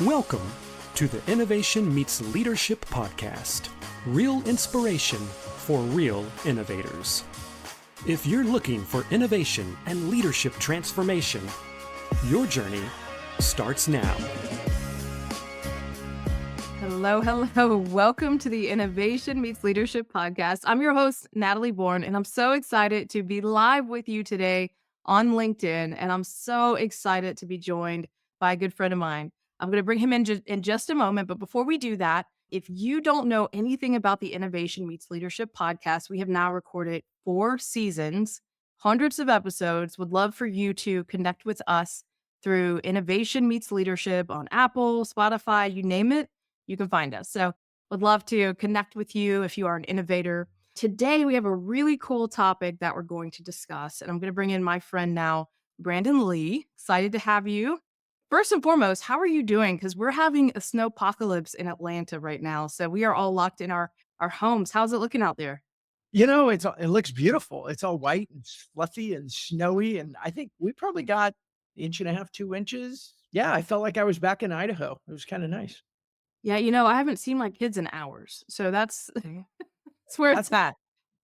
Welcome to the Innovation Meets Leadership podcast. Real inspiration for real innovators. If you're looking for innovation and leadership transformation, your journey starts now. Hello, hello. Welcome to the Innovation Meets Leadership podcast. I'm your host, Natalie Bourne, and I'm so excited to be live with you today on LinkedIn. And I'm so excited to be joined by a good friend of mine. I'm going to bring him in just a moment. But before we do that, if you don't know anything about the Innovation Meets Leadership podcast, we have now recorded 4 seasons, hundreds of episodes. Would love for you to connect with us through Innovation Meets Leadership on Apple, Spotify, you name it. You can find us. So would love to connect with you if you are an innovator. Today, we have a really cool topic that we're going to discuss. And I'm going to bring in my friend now, Brandon Lee. Excited to have you. First and foremost, how are you doing? Because we're having a snowpocalypse in Atlanta right now. So we are all locked in our homes. How's it looking out there? It looks beautiful. It's all white and fluffy and snowy, and I think we probably got inch and a half, 2 inches. Yeah, I felt like I was back in Idaho. It was kinda nice. Yeah, I haven't seen my kids in hours. So that's, that's where it's That's at.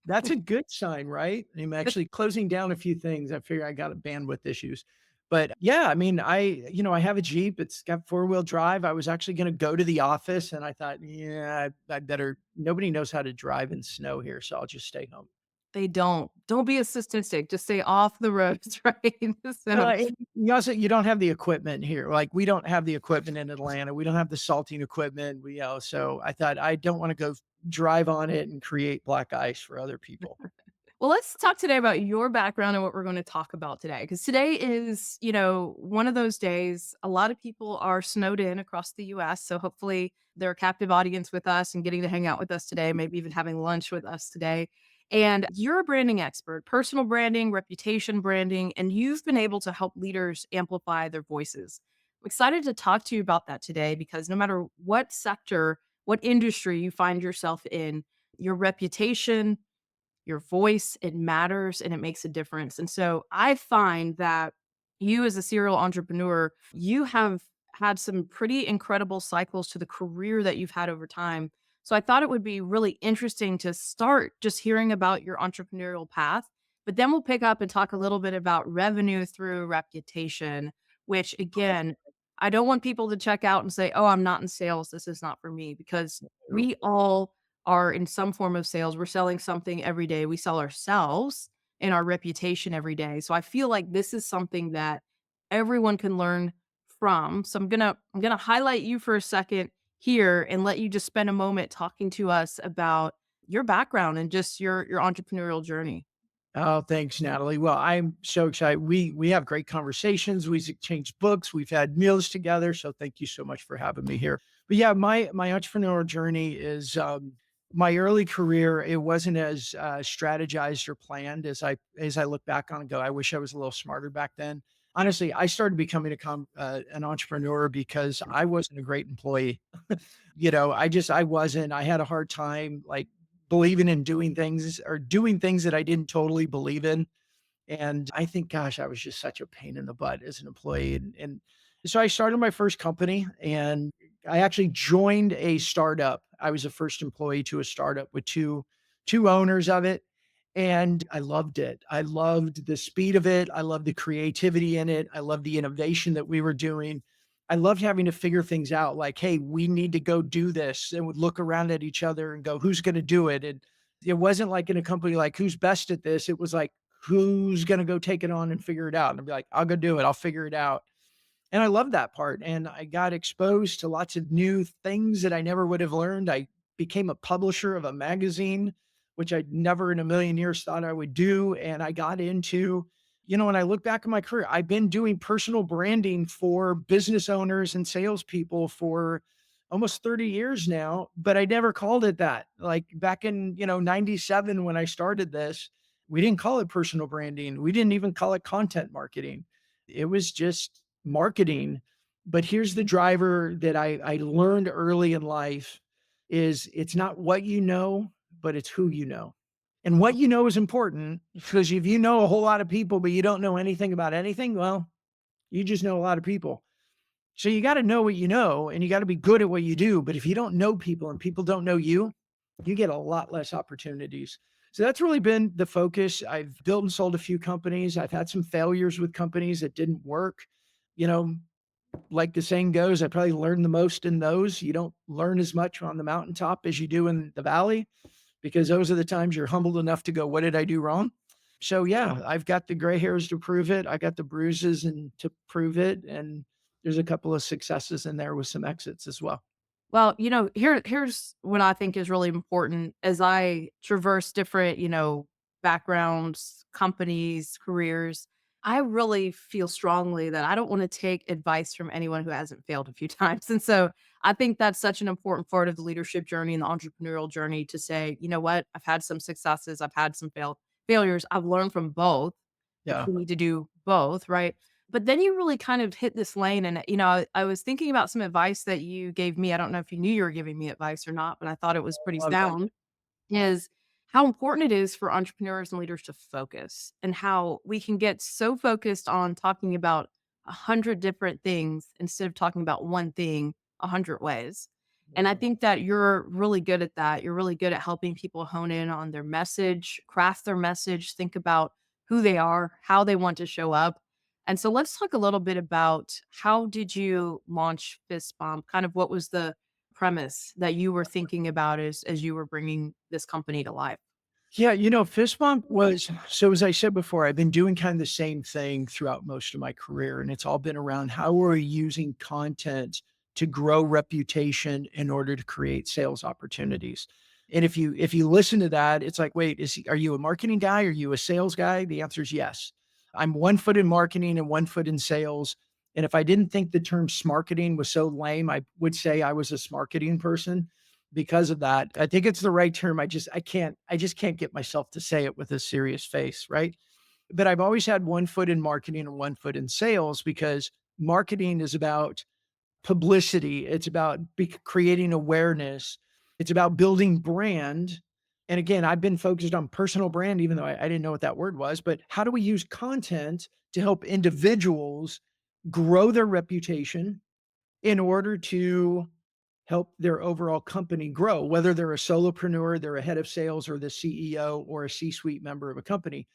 that's a good sign, right? I'm actually closing down a few things. I figure I got a bandwidth issues. But, yeah, I mean, I have a Jeep. It's got four-wheel drive. I was actually gonna go to the office, and I thought, "Yeah, I better." Nobody knows how to drive in snow here, so I'll just stay home. They don't. Don't be a statistic. Just stay off the roads, right? So And you don't have the equipment here. Like, we don't have the equipment in Atlanta. We don't have the salting equipment. So I thought I don't wanna go drive on it and create black ice for other people. well, let's talk today about your background and what we're going to talk about today. Because today is, one of those days. A lot of people are snowed in across the US. So hopefully they're a captive audience with us and getting to hang out with us today, maybe even having lunch with us today. And you're a branding expert, personal branding, reputation branding, and you've been able to help leaders amplify their voices. I'm excited to talk to you about that today because no matter what sector, what industry you find yourself in, your reputation, your voice, it matters and it makes a difference. And so I find that you, as a serial entrepreneur, you have had some pretty incredible cycles to the career that you've had over time. So I thought it would be really interesting to start just hearing about your entrepreneurial path, but then we'll pick up and talk a little bit about revenue through reputation, which again, I don't want people to check out and say, oh, I'm not in sales. This is not for me, because we all are in some form of sales. We're selling something every day. We sell ourselves and our reputation every day. So I feel like this is something that everyone can learn from. So I'm gonna highlight you for a second here and let you just spend a moment talking to us about your background and just your entrepreneurial journey. Oh, thanks, Natalie. Well, I'm so excited. We have great conversations. We've exchanged books. We've had meals together. So thank you so much for having me here. But yeah, my entrepreneurial journey is my early career. It wasn't as strategized or planned as I look back on and go. I wish I was a little smarter back then. Honestly, I started becoming an entrepreneur because I wasn't a great employee. I wasn't. I had a hard time like believing in doing things that I didn't totally believe in. And I think, gosh, I was just such a pain in the butt as an employee. And so I started my first company and I actually joined a startup. I was the first employee to a startup with two owners of it. And I loved it. I loved the speed of it. I loved the creativity in it. I loved the innovation that we were doing. I loved having to figure things out like, hey, we need to go do this. And would look around at each other and go, who's going to do it? And it wasn't like in a company like who's best at this. It was like, who's going to go take it on and figure it out? And I'd be like, I'll go do it. I'll figure it out. And I love that part. And I got exposed to lots of new things that I never would have learned. I became a publisher of a magazine, which I'd never in a million years thought I would do. And I got into, when I look back at my career, I've been doing personal branding for business owners and salespeople for almost 30 years now, but I never called it that. Like back in, 97 when I started this, we didn't call it personal branding. We didn't even call it content marketing. It was just marketing. But here's the driver that I learned early in life is it's not what you know, but it's who you know. And what you know is important because if you know a whole lot of people, but you don't know anything about anything, well, you just know a lot of people. So you got to know what you know and you got to be good at what you do. But if you don't know people and people don't know you, you get a lot less opportunities. So that's really been the focus. I've built and sold a few companies. I've had some failures with companies that didn't work. You know, like the saying goes, I probably learned the most in those. You don't learn as much on the mountaintop as you do in the valley because those are the times you're humbled enough to go, what did I do wrong? So yeah, I've got the gray hairs to prove it. I got the bruises and to prove it. And there's a couple of successes in there with some exits as well. Well, here's what I think is really important as I traverse different, backgrounds, companies, careers. I really feel strongly that I don't want to take advice from anyone who hasn't failed a few times. And so I think that's such an important part of the leadership journey and the entrepreneurial journey to say, you know what, I've had some successes, I've had some failures. I've learned from both. I think Yeah. we need to do both, right? But then you really kind of hit this lane and, I was thinking about some advice that you gave me. I don't know if you knew you were giving me advice or not, but I thought it was pretty Love that. sound, is how important it is for entrepreneurs and leaders to focus and how we can get so focused on talking about 100 different things instead of talking about one thing 100 ways. And I Yeah. think that you're really good at that. You're really good at helping people hone in on their message, craft their message, think about who they are, how they want to show up. And so let's talk a little bit about how did you launch Fist Bump? Kind of what was the premise that you were thinking about as you were bringing this company to life? Yeah, fist bump was so as I said before, I've been doing kind of the same thing throughout most of my career, and it's all been around how we're using content to grow reputation in order to create sales opportunities. And if you listen to that, it's like, wait, are you a marketing guy? Are you a sales guy? The answer is yes. I'm one foot in marketing and one foot in sales. And if I didn't think the term smarketing was so lame, I would say I was a smarketing person because of that. I think it's the right term. I just can't get myself to say it with a serious face, right? But I've always had one foot in marketing and one foot in sales because marketing is about publicity. It's about creating awareness. It's about building brand. And again, I've been focused on personal brand, even though I didn't know what that word was. But how do we use content to help individuals grow their reputation in order to help their overall company grow, whether they're a solopreneur, they're a head of sales, or the CEO or a C-suite member of a company.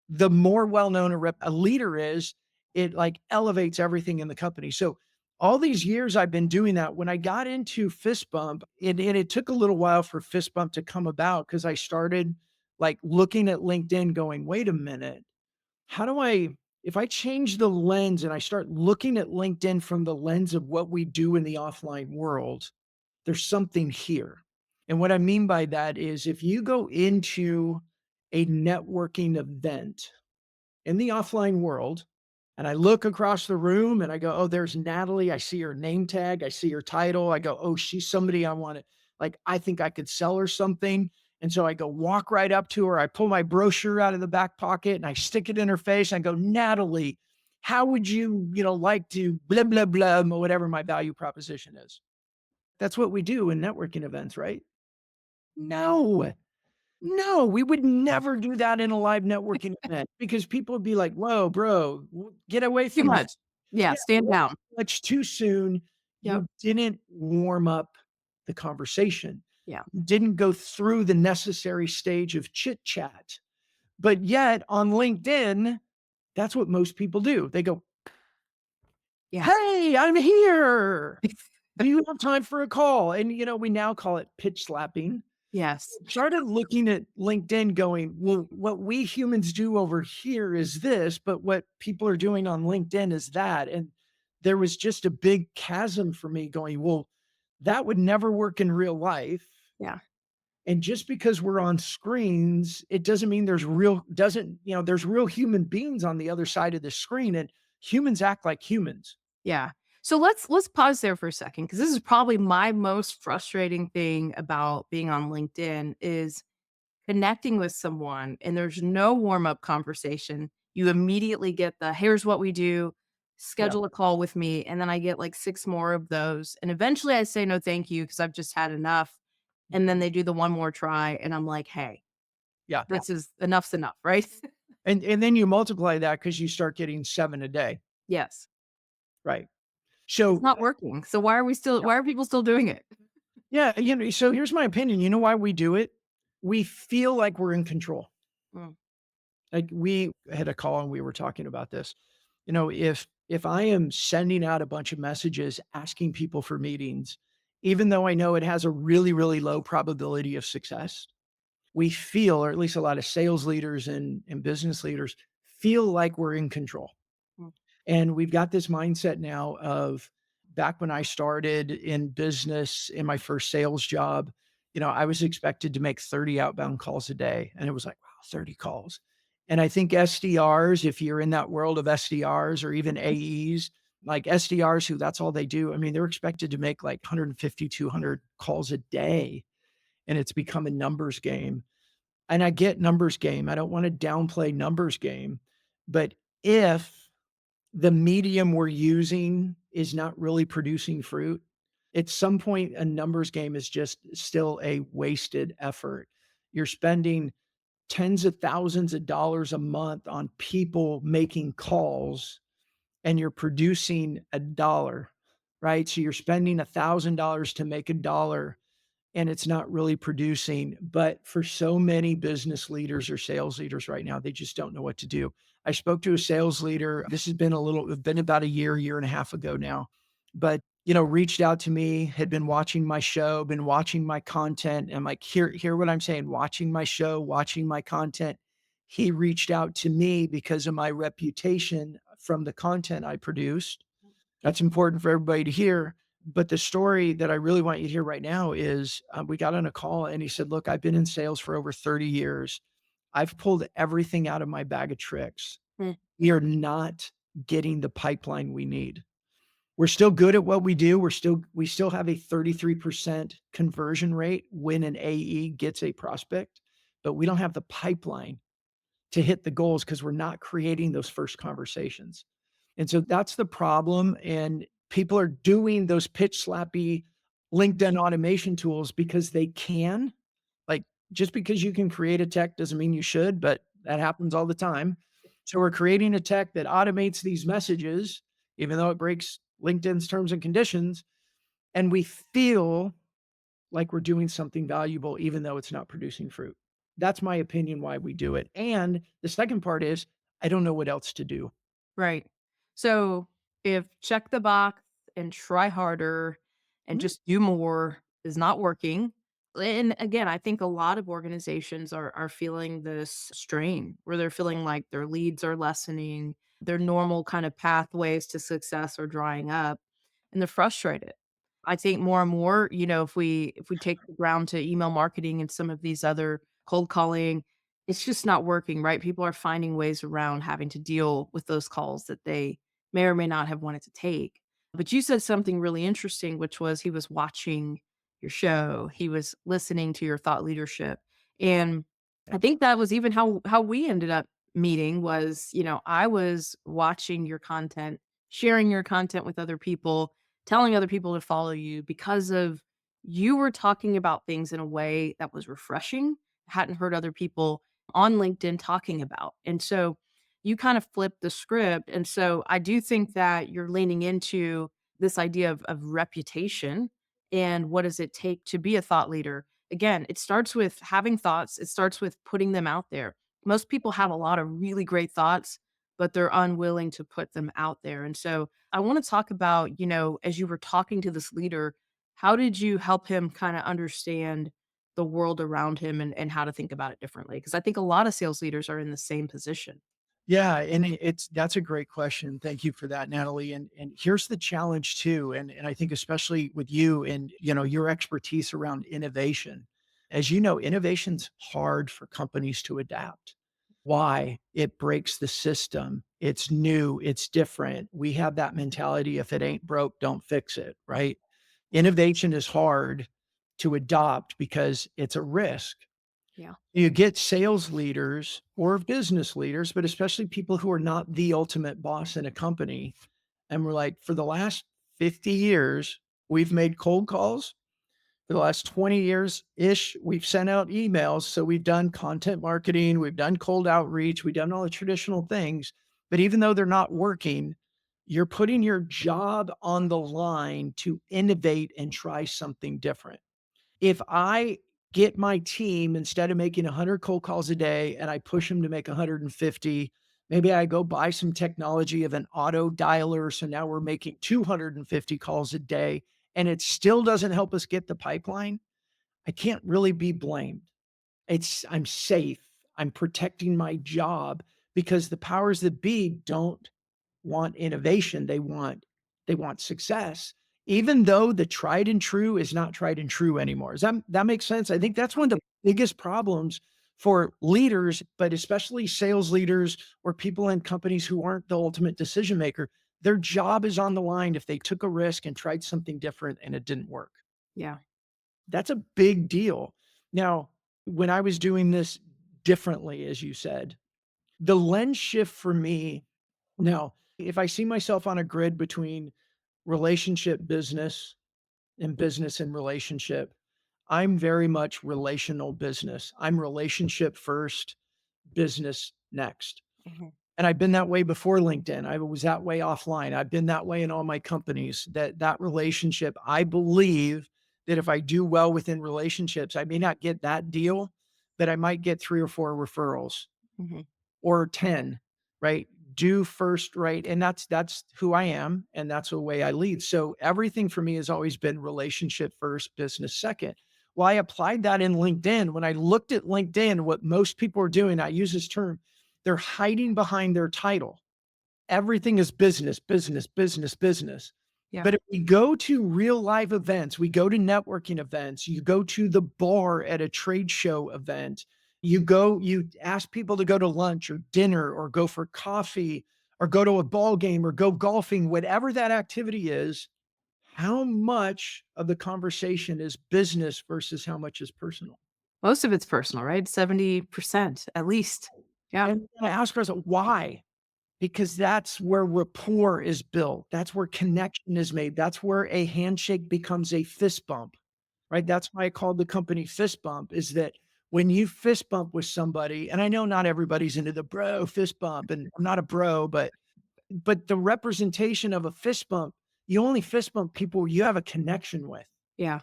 The more well-known a leader is, it like elevates everything in the company. So all these years I've been doing that. When I got into Fist Bump, and it took a little while for Fist Bump to come about because I started like looking at LinkedIn going, wait a minute, how do if I change the lens and I start looking at LinkedIn from the lens of what we do in the offline world, there's something here. And what I mean by that is if you go into a networking event in the offline world, and I look across the room and I go, oh, there's Natalie. I see her name tag. I see her title. I go, oh, she's somebody I want to, like, I think I could sell her something. And so I go walk right up to her. I pull my brochure out of the back pocket and I stick it in her face. And I go, Natalie, how would you, like to blah, blah, blah, or whatever my value proposition is? That's what we do in networking events, right? No, no, we would never do that in a live networking event because people would be like, whoa, bro, get away Too from that. much. Yeah, Yeah, stand way down. too much too soon. Yep. You didn't warm up the conversation. Yeah. You didn't go through the necessary stage of chit chat. But yet on LinkedIn, that's what most people do. They go, Yeah. hey, I'm here. Do you have time for a call? And, we now call it pitch slapping. Yes. Started looking at LinkedIn going, well, what we humans do over here is this, but what people are doing on LinkedIn is that. And there was just a big chasm for me going, well, that would never work in real life. Yeah. And just because we're on screens, it doesn't mean there's real human beings on the other side of the screen. And humans act like humans. Yeah. So let's pause there for a second because this is probably my most frustrating thing about being on LinkedIn is connecting with someone and there's no warm-up conversation. You immediately get the here's what we do, Yeah. schedule a call with me, and then I get like 6 more of those. And eventually I say no thank you because I've just had enough. And then they do the one more try and I'm like, "Hey, Yeah. this is enough's enough," right? And then you multiply that because you start getting 7 a day. Yes. Right. It's So not working. So why are people still doing it? yeah, so here's my opinion. You know why we do it? We feel like we're in control. Mm, Like we had a call and we were talking about this. If I am sending out a bunch of messages asking people for meetings, even though I know it has a really, really low probability of success, we feel, or at least a lot of sales leaders and business leaders feel like we're in control. mm, And we've got this mindset now of back when I started in business in my first sales job, I was expected to make 30 outbound calls a day. And it was like, wow, 30 calls. And I think SDRs, if you're in that world of SDRs or even AEs, like SDRs who that's all they do, I mean, they're expected to make like 150, 200 calls a day. And it's become a numbers game. And I get numbers game. I don't want to downplay numbers game. But if the medium we're using is not really producing fruit, at some point, a numbers game is just still a wasted effort. You're spending tens of thousands of dollars a month on people making calls and you're producing a dollar, right? So you're spending $1,000 to make a dollar and it's not really producing. But for so many business leaders or sales leaders right now, they just don't know what to do. I spoke to a sales leader. This has been about a year and a half ago now, but reached out to me, had been watching my show, been watching my content. And like, hear what I'm saying, watching my show, watching my content. He reached out to me because of my reputation from the content I produced. That's important for everybody to hear. But the story that I really want you to hear right now is we got on a call and he said, look, I've been in sales for over 30 years. I've pulled everything out of my bag of tricks. mm, We are not getting the pipeline we need. We're still good at what we do. We still have a 33% conversion rate when an AE gets a prospect, but we don't have the pipeline to hit the goals because we're not creating those first conversations. And so that's the problem. And people are doing those pitch slappy LinkedIn automation tools because they can. Like, just because you can create a tech doesn't mean you should, but that happens all the time. So we're creating a tech that automates these messages, even though it breaks LinkedIn's terms and conditions. And we feel like we're doing something valuable, even though it's not producing fruit. That's my opinion why we do it. And the second part is I don't know what else to do. right. So if check the box and try harder and Mhm. just do more is not working. And again, I think a lot of organizations are feeling this strain where they're feeling like their leads are lessening, their normal kind of pathways to success are drying up, and they're frustrated. I think more and more, if we take the ground to email marketing and some of these other cold calling, it's just not working, right? People are finding ways around having to deal with those calls that they may or may not have wanted to take. But you said something really interesting, which was he was watching your show, he was listening to your thought leadership. And I think that was even how we ended up meeting was, I was watching your content, sharing your content with other people, telling other people to follow you because of you were talking about things in a way that was refreshing, hadn't heard other people on LinkedIn talking about. And so you kind of flipped the script. And so I do think that you're leaning into this idea of reputation and what does it take to be a thought leader. Again, it starts with having thoughts, it starts with putting them out there. Most people have a lot of really great thoughts, but they're unwilling to put them out there. And so I want to talk about, as you were talking to this leader, how did you help him kind of understand the world around him and how to think about it differently? Because I think a lot of sales leaders are in the same position. Yeah, and that's a great question. Thank you for that, Natalie. And here's the challenge too, and I think especially with you and your expertise around innovation. As you know, innovation's hard for companies to adapt. Why? It breaks the system. It's new, it's different. We have that mentality, if it ain't broke, don't fix it, right? Innovation is hard to adopt because it's a risk. Yeah. You get sales leaders or business leaders, but especially people who are not the ultimate boss in a company. And we're like, for the last 50 years, we've made cold calls. For the last 20 years ish, we've sent out emails. So we've done content marketing, we've done cold outreach, we've done all the traditional things. But even though they're not working, You're putting your job on the line to innovate and try something different. If I get my team, instead of making 100 cold calls a day and I push them to make 150, maybe I go buy some technology of an auto dialer. So now we're making 250 calls a day and it still doesn't help us get the pipeline. I can't really be blamed. I'm safe. I'm protecting my job because the powers that be don't want innovation. They want success, even though the tried and true is not tried and true anymore. Does that make sense? I think that's one of the biggest problems for leaders, but especially sales leaders or people in companies who aren't the ultimate decision maker. Their job is on the line if they took a risk and tried something different and it didn't work. Yeah. That's a big deal. Now, when I was doing this differently, as you said, the lens shift for me now, if I see myself on a grid between relationship business and business and relationship, I'm very much relational business. I'm relationship first, business next. Mhm. And I've been that way before LinkedIn. I was that way offline. I've been that way in all my companies. That relationship, I believe that if I do well within relationships, I may not get that deal, but I might get 3 or 4 referrals Mhm. or 10, right? Do first right. And that's who I am. And that's the way I lead. So everything for me has always been relationship first, business second. Well, I applied that in LinkedIn. When I looked at LinkedIn, what most people are doing, I use this term, they're hiding behind their title. Everything is business, business, business, business. Yeah. But if we go to real live events, we go to networking events, you go to the bar at a trade show event, you ask people to go to lunch or dinner or go for coffee or go to a ball game or go golfing, whatever that activity is, how much of the conversation is business versus how much is personal? Most of it's personal, right? 70% at least. Yeah. And I ask ourselves, why? Because that's where rapport is built. That's where connection is made. That's where a handshake becomes a fist bump, right? That's why I called the company Fist Bump, is that when you fist bump with somebody, and I know not everybody's into the bro fist bump, and I'm not a bro, but the representation of a fist bump, you only fist bump people you have a connection with. Yeah.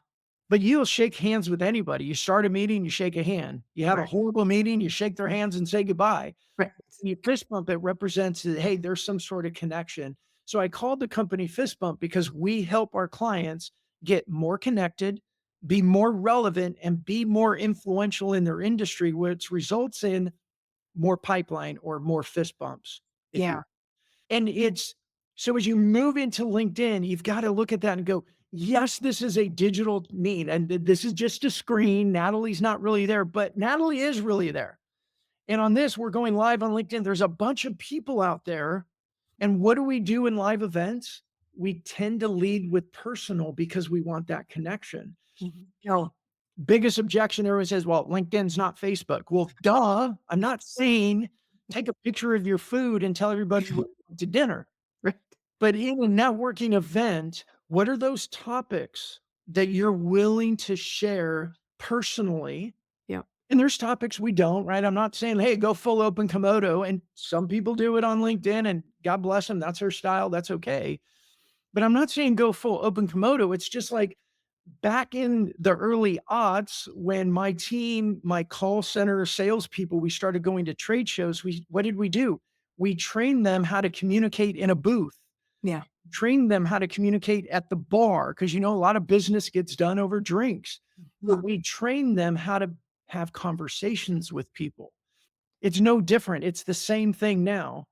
But you'll shake hands with anybody. You start a meeting, you shake a hand. You have a Right. horrible meeting, you shake their hands and say goodbye. Right. You fist bump, it represents that, hey, there's some sort of connection. So I called the company Fist Bump because we help our clients get more connected, be more relevant, and be more influential in their industry, which results in more pipeline or more fist bumps, if you Yeah. and it's so as you move into LinkedIn, you've got to look at that and go, yes, this is a digital mean, and this is just a screen. Natalie's not really there, but Natalie is really there. And on this, we're going live on LinkedIn. There's a bunch of people out there. And what do we do in live events? We tend to lead with personal because we want that connection. Mhm. You know, biggest objection everyone says, well, LinkedIn's not Facebook. Well, duh. I'm not saying take a picture of your food and tell everybody you went to dinner. Right. But in a networking event, what are those topics that you're willing to share personally? Yeah. And there's topics we don't, right? I'm not saying, hey, go full open Komodo. And some people do it on LinkedIn and God bless them. That's their style. That's okay. But I'm not saying go full open Komodo. It's just like back in the early aughts when my team, my call center salespeople, we started going to trade shows. What did we do? We trained them how to communicate in a booth, Yeah. trained them how to communicate at the bar. Cause a lot of business gets done over drinks. But we trained them how to have conversations with people. It's no different. It's the same thing now.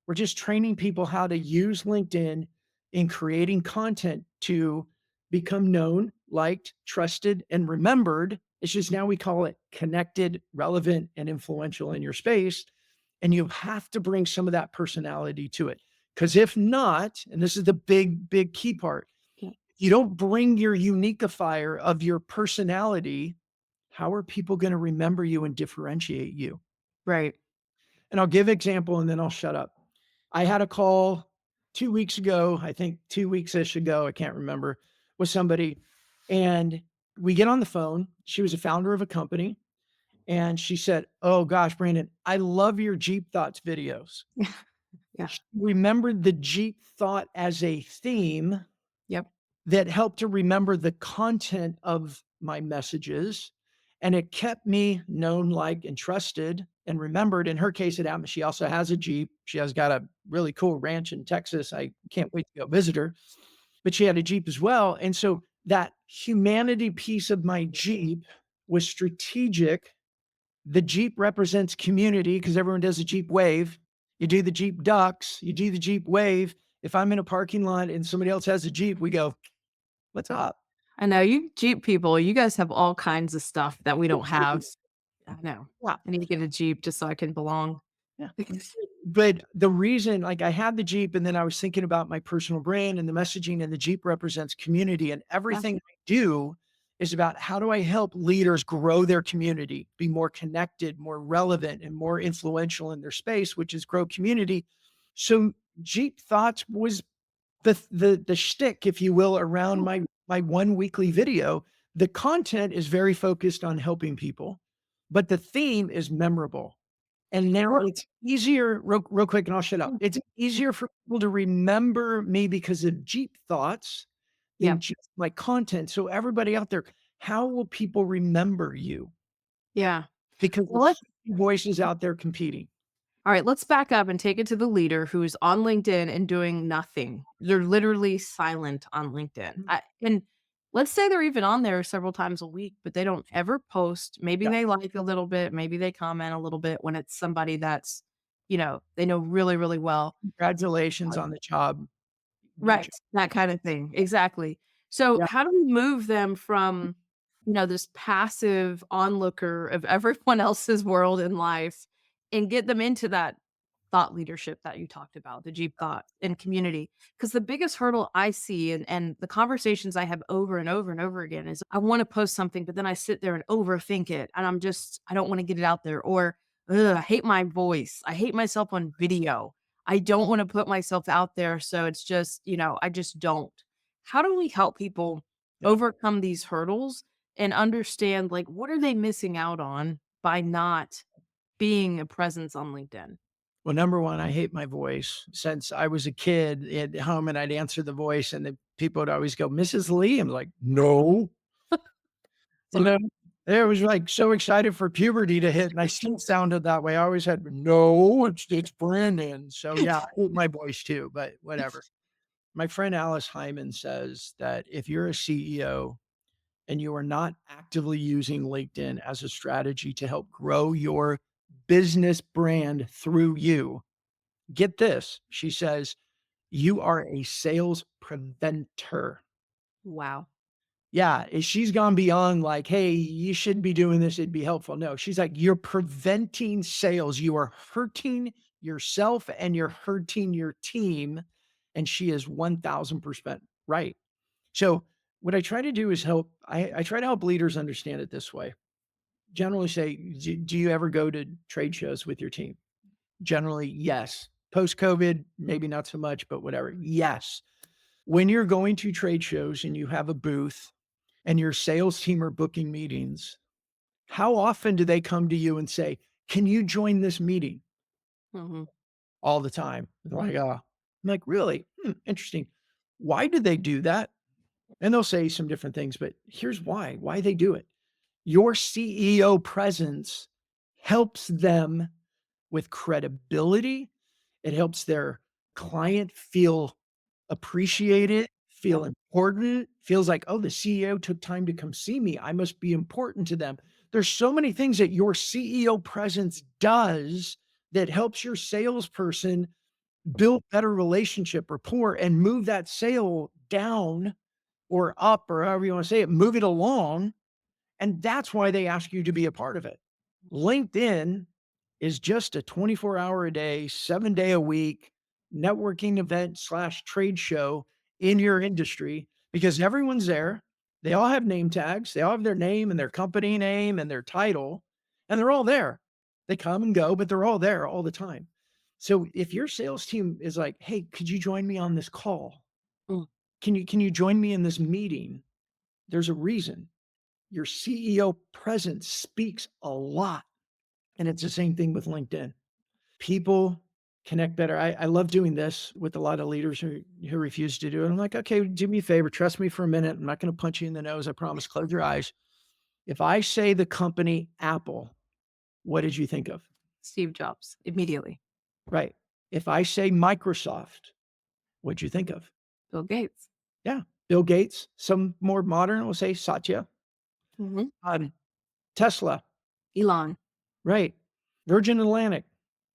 We're just training people how to use LinkedIn in creating content to become known, liked, trusted, and remembered. It's just now we call it connected, relevant, and influential in your space. And you have to bring some of that personality to it. Because if not, and this is the big, big key part, Yeah. you don't bring your uniqueifier of your personality, how are people going to remember you and differentiate you? Right. And I'll give example and then I'll shut up. I had a call 2 weeks ago, I think 2 weeks-ish ago, I can't remember, with somebody. And we get on the phone. She was a founder of a company. And she said, oh gosh, Brandon, I love your Jeep Thoughts videos. Yeah. She remembered the Jeep thought as a theme Yep. that helped to remember the content of my messages, and it kept me known, liked, and trusted and remembered. In her case, it happened she also has a Jeep. She has got a really cool ranch in Texas. I can't wait to go visit her, but she had a Jeep as well, and so that humanity piece of my Jeep was strategic. The Jeep represents community because everyone does a Jeep wave. You do the Jeep ducks, you do the Jeep wave. If I'm in a parking lot and somebody else has a Jeep, we go, "What's up?" I know you Jeep people, you guys have all kinds of stuff that we don't have. I know. Yeah, I need to get a Jeep just so I can belong. yeah. But the reason, like, I had the Jeep, and then I was thinking about my personal brand and the messaging, and the Jeep represents community, and Yeah. everything I do is about how do I help leaders grow their community, be more connected, more relevant, and more influential in their space, which is grow community. So Jeep Thoughts was the shtick, if you will, around my one weekly video. The content is very focused on helping people, but the theme is memorable. And now it's easier, real quick, and I'll shut up. It's easier for people to remember me because of Jeep Thoughts than Yep. just my content. So everybody out there, how will people remember you? Yeah. Because Well, there's let's so many voices out there competing. all right, let's back up and take it to the leader who's on LinkedIn and doing nothing. They're literally silent on LinkedIn. And let's say they're even on there several times a week, but they don't ever post. Maybe Yeah. they like a little bit, maybe they comment a little bit when it's somebody that's, they know really, really well. Congratulations on the job. Good Right, job. that kind of thing, exactly. So, Yeah. how do we move them from, this passive onlooker of everyone else's world and life and get them into that thought leadership that you talked about, the Jeep thought and community? Because the biggest hurdle I see and the conversations I have over and over and over again is I wanna post something, but then I sit there and overthink it, and I don't wanna get it out there, or, "Ugh, I hate my voice. I hate myself on video." I don't wanna put myself out there, so it's just, I just don't. How do we help people Yeah. overcome these hurdles and understand, like, what are they missing out on by not being a presence on LinkedIn? Well, number one, I hate my voice. Since I was a kid at home and I'd answer the voice and the people would always go, "Mrs. Lee?" I'm like, "No." You know, I was like so excited for puberty to hit and I still sounded that way. I always had, "No, it's Brandon." So yeah, I hate my voice too, but whatever. My friend Alice Hyman says that if you're a CEO and you are not actively using LinkedIn as a strategy to help grow your business brand through you, get this. She says, you are a sales preventer. Wow. Yeah, she's gone beyond like, "Hey, you should be doing this, it'd be helpful." No, she's like, "You're preventing sales. You are hurting yourself and you're hurting your team." And she is 1000% right. So, what I try to do is I try to help leaders understand it this way. Generally say, do you ever go to trade shows with your team? Generally, yes. Post-COVID, maybe not so much, but whatever. Yes. When you're going to trade shows and you have a booth and your sales team are booking meetings, how often do they come to you and say, "Can you join this meeting?" Mhm. All the time. They're like, I'm like, "Really? Interesting. Why do they do that?" And they'll say some different things, but here's why they do it. Your CEO presence helps them with credibility. It helps their client feel appreciated, feel important, feels like, "Oh, the CEO took time to come see me. I must be important to them." There's so many things that your CEO presence does that helps your salesperson build better relationship, rapport, and move that sale down or up or however you wanna say it, move it along, and that's why they ask you to be a part of it. LinkedIn is just a 24-hour a day, 7-day a week networking event slash trade show in your industry because everyone's there. They all have name tags. They all have their name and their company name and their title, and they're all there. They come and go, but they're all there all the time. So if your sales team is like, "Hey, could you join me on this call? Mm. Can you join me in this meeting?" There's a reason. Your CEO presence speaks a lot. And it's the same thing with LinkedIn. People connect better. I love doing this with a lot of leaders who refuse to do it. I'm like, okay, do me a favor, trust me for a minute. I'm not going to punch you in the nose. I promise. Close your eyes. If I say the company Apple, what did you think of? Steve Jobs, immediately. Right. If I say Microsoft, what'd you think of? Bill Gates. Yeah. Bill Gates. Some more modern will say Satya. Mhm. Um, Tesla. Elon. Right. Virgin Atlantic.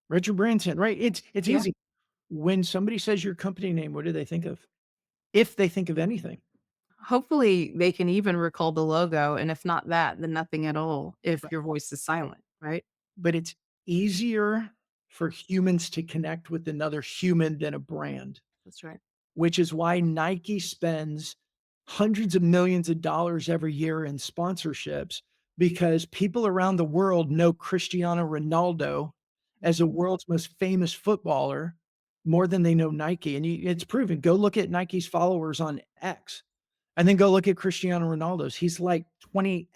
Richard Branson. Right. It's Yeah. easy. When somebody says your company name, what do they think of? If they think of anything. Hopefully, they can even recall the logo, and if not that, then nothing at all if Right. your voice is silent, right? But it's easier for humans to connect with another human than a brand, That's right. which is why Nike spends hundreds of millions of dollars every year in sponsorships because people around the world know Cristiano Ronaldo as the world's most famous footballer more than they know Nike. And it's proven. Go look at Nike's followers on X and then go look at Cristiano Ronaldo's. He's like 20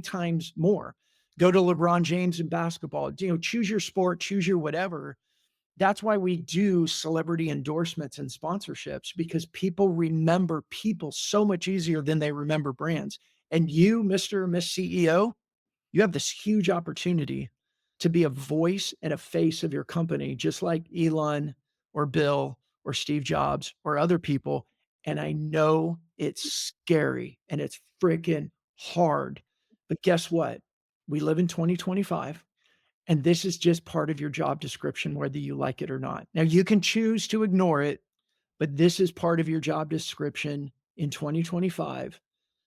times more. Go to LeBron James in basketball. Choose your sport, choose your whatever. That's why we do celebrity endorsements and sponsorships because people remember people so much easier than they remember brands. And you, Mr. or Miss CEO, you have this huge opportunity to be a voice and a face of your company, just like Elon or Bill or Steve Jobs or other people. And I know it's scary and it's freaking hard. But guess what? We live in 2025. And this is just part of your job description, whether you like it or not. Now, you can choose to ignore it, but this is part of your job description in 2025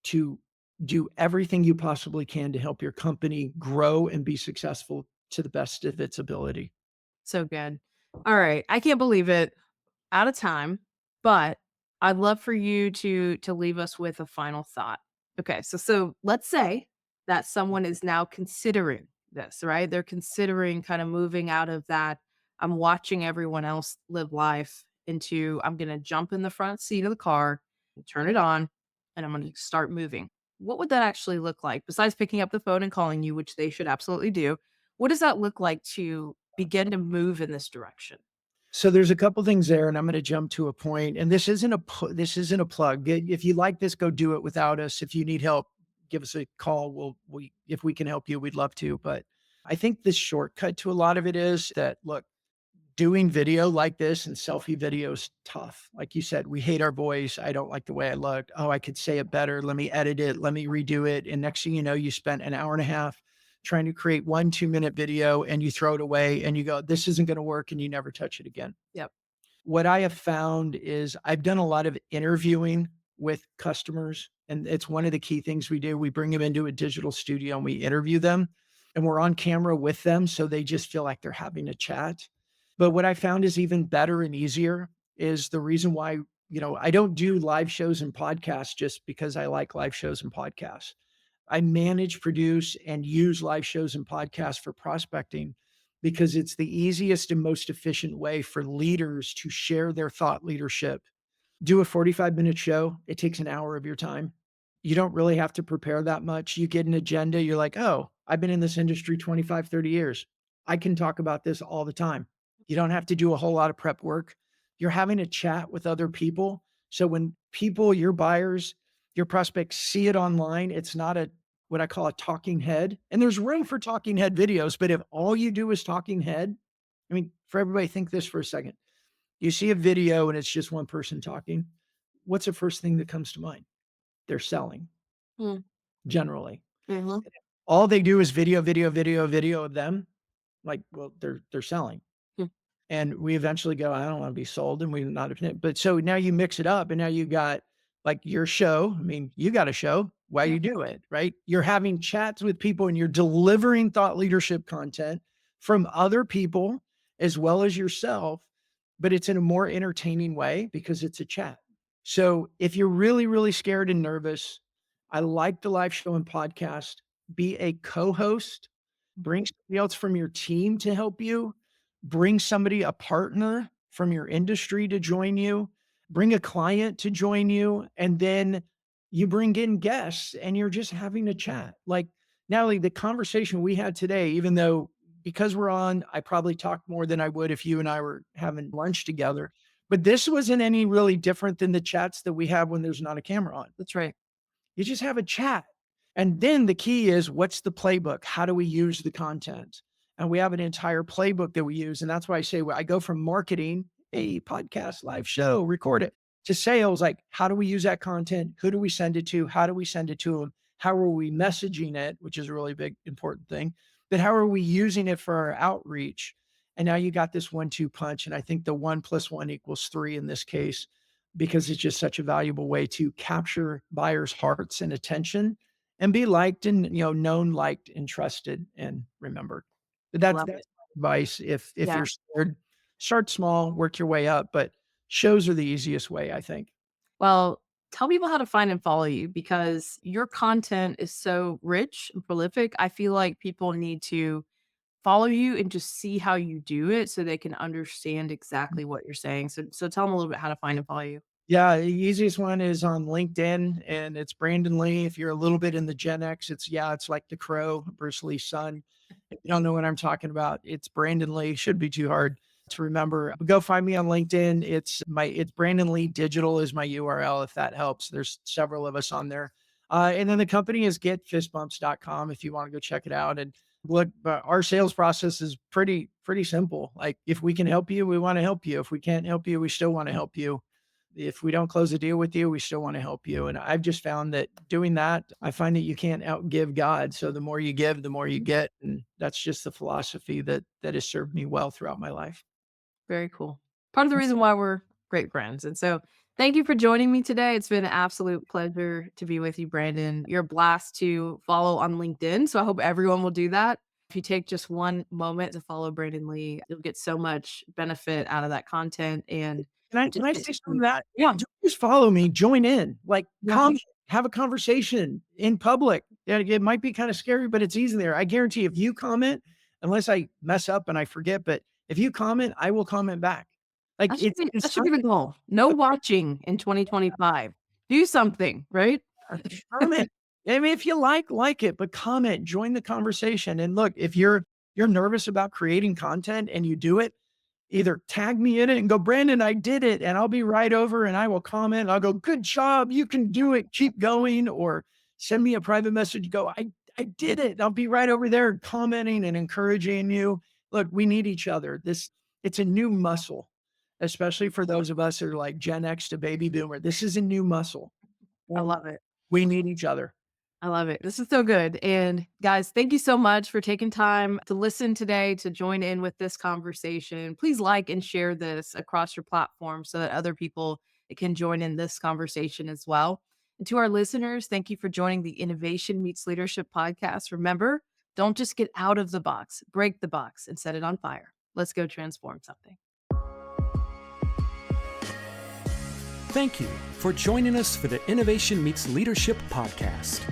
to do everything you possibly can to help your company grow and be successful to the best of its ability. So good. All right. I can't believe it. Out of time, but I'd love for you to leave us with a final thought. Okay, so let's say that someone is now considering this, right? They're considering kind of moving out of that I'm watching everyone else live life into I'm going to jump in the front seat of the car, turn it on, and I'm going to start moving. What would that actually look like besides picking up the phone and calling you, which they should absolutely do? What does that look like to begin to move in this direction? So there's a couple things there, and I'm going to jump to a point. And this isn't a plug. If you like this, go do it without us. If you need help, give us a call. If we can help you, we'd love to. But I think the shortcut to a lot of it is that look, doing video like this and selfie video is tough. Like you said, we hate our voice. I don't like the way I looked. Oh, I could say it better. Let me edit it. Let me redo it. And next thing you know, you spent an hour and a half trying to create 1 2 minute video and you throw it away and you go, this isn't going to work. And you never touch it again. Yep. What I have found is I've done a lot of interviewing with customers, and it's one of the key things we do. We bring them into a digital studio and we interview them, and we're on camera with them. So they just feel like they're having a chat. But what I found is even better and easier is the reason why, I don't do live shows and podcasts just because I like live shows and podcasts. I manage, produce, and use live shows and podcasts for prospecting because it's the easiest and most efficient way for leaders to share their thought leadership. Do a 45-minute show. It takes an hour of your time. You don't really have to prepare that much. You get an agenda. You're like, oh, I've been in this industry 25, 30 years. I can talk about this all the time. You don't have to do a whole lot of prep work. You're having a chat with other people. So when people, your buyers, your prospects see it online, it's not what I call a talking head. And there's room for talking head videos, but if all you do is talking head, I mean, for everybody, think this for a second. You see a video and it's just one person talking. What's the first thing that comes to mind? They're selling Mm. generally. Mhm. All they do is video, video, video, video of them. Like, well, they're selling. Hmm. And we eventually go, I don't want to be sold. And we're not, but so now you mix it up and now you got like your show. I mean, you got a show. Why Yeah. you do it, right? You're having chats with people and you're delivering thought leadership content from other people as well as yourself, but it's in a more entertaining way because it's a chat. So if you're really, really scared and nervous, I like the live show and podcast. Be a co-host. Bring somebody else from your team to help you. Bring somebody, a partner from your industry to join you. Bring a client to join you. And then you bring in guests and you're just having a chat. Like Natalie, the conversation we had today, even though because we're on, I probably talk more than I would if you and I were having lunch together. But this wasn't any really different than the chats that we have when there's not a camera on. That's right. You just have a chat. And then the key is, what's the playbook? How do we use the content? And we have an entire playbook that we use. And that's why I say, I go from marketing, a podcast, live show, record it, to sales. Like, how do we use that content? Who do we send it to? How do we send it to them? How are we messaging it? Which is a really big, important thing. But how are we using it for our outreach? And now you got this 1-2 punch. And I think the 1 + 1 = 3 in this case, because it's just such a valuable way to capture buyers' hearts and attention and be liked and, known, liked, and trusted and remembered. But I that's love that's it. my advice. If Yeah. you're scared, start small, work your way up, but shows are the easiest way, I think. Well, tell people how to find and follow you because your content is so rich and prolific. I feel like people need to follow you and just see how you do it so they can understand exactly what you're saying. So tell them a little bit how to find and follow you. Yeah, the easiest one is on LinkedIn, and it's Brandon Lee. If you're a little bit in the Gen X, it's like the Crow, Bruce Lee's son. If you don't know what I'm talking about, it's Brandon Lee. Should be too hard to remember. Go find me on LinkedIn. It's Brandon Lee Digital is my URL, if that helps. There's several of us on there. And then the company is getfistbumps.com if you want to go check it out. And look, our sales process is pretty simple. Like, if we can help you, we want to help you. If we can't help you, we still want to help you. If we don't close a deal with you, we still want to help you. And I've just found that doing that, I find that you can't outgive God. So the more you give, the more you get. And that's just the philosophy that has served me well throughout my life. Very cool. Part of the reason why we're great friends. And so thank you for joining me today. It's been an absolute pleasure to be with you, Brandon. You're a blast to follow on LinkedIn. So I hope everyone will do that. If you take just one moment to follow Brandon Lee, you'll get so much benefit out of that content and Can just I get say to something see. to that? Yeah. Don't just follow me, join in, like, Yeah. come, have a conversation in public. Yeah, it might be kind of scary, but it's easy there. I guarantee if you comment, unless I mess up and I forget, but if you comment, I will comment back. Like, That it's should not be the goal. No watching in 2025. Do something, right? comment. I mean, if you like it, but comment, join the conversation. And look, if you're nervous about creating content and you do it, either tag me in it and go, Brandon, I did it. And I'll be right over and I will comment. I'll go, good job. You can do it. Keep going. Or send me a private message. Go, I did it. I'll be right over there commenting and encouraging you. Look, we need each other. It's a new muscle, especially for those of us that are like Gen X to baby boomer. This is a new muscle. I And love it. we need each other. I love it. This is so good. And guys, thank you so much for taking time to listen today, to join in with this conversation. Please like and share this across your platform so that other people can join in this conversation as well. And to our listeners, thank you for joining the Innovation Meets Leadership podcast. Remember, don't just get out of the box, break the box and set it on fire. Let's go transform something. Thank you for joining us for the Innovation Meets Leadership podcast.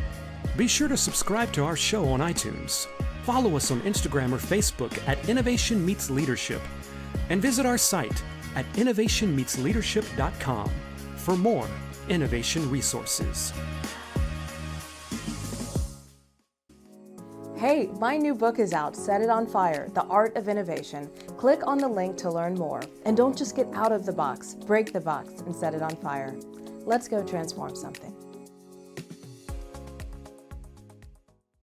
Be sure to subscribe to our show on iTunes. Follow us on Instagram or Facebook at Innovation Meets Leadership, and visit our site at innovationmeetsleadership.com for more innovation resources. Hey, my new book is out, Set It on Fire, The Art of Innovation. Click on the link to learn more. And don't just get out of the box, break the box and set it on fire. Let's go transform something.